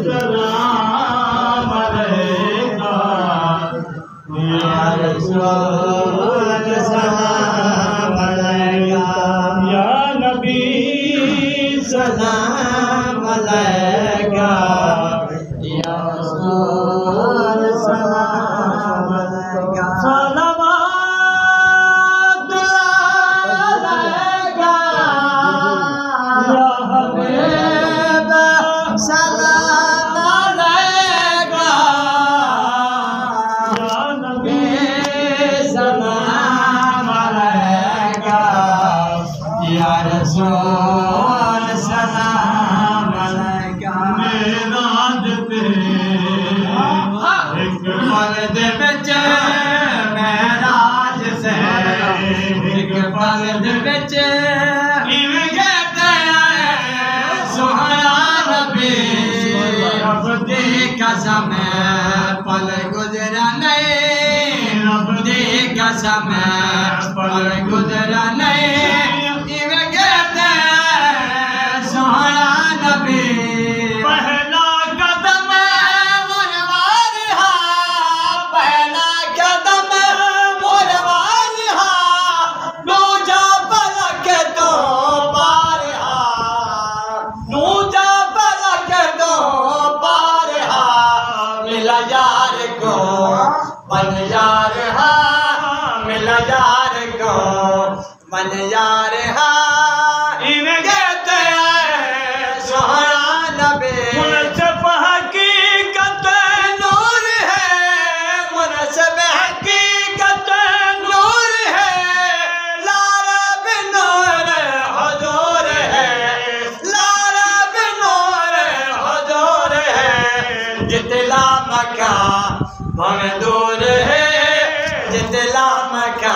सलाम अलैका या रसूल सलाम अलैका या नबी सलाम अलैका या रसूल सलाम अलैका सलावत अलैका या हबीब सलाम अलैका या नबी सलाम अलैका या रसूल सलाम अलैका मेराज पे एक पल दे विच मेराज से एक पल दे विच इवें कहते सोहना नबी रब दी कसम पल गुजरा नहीं रब दी कसम पल गुजरा नहीं इवें कहते सोहना नबी पहला कदम मुनवारिहा पहला कदम मुनवारिहा दूजा पलक तो पारिहा दूजा पलक तो पारिहा मिला यार को मन यार हा मिला यार को मन यार हा इन्हें कहते हैं सोहना नबी मुनसब हकीकत नूर है मुनसब हकीकत नूर है लारा बिनूर हुजूर है लारा बिनूर हुजूर है जितला मका हमें दूर है जितला मका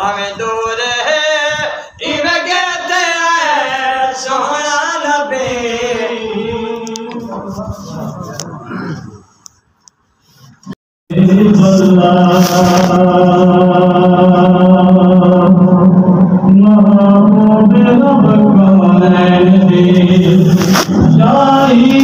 हमें दूर है इन्हें कहते हैं सोहना नबी महबूब रब कौनैन शाही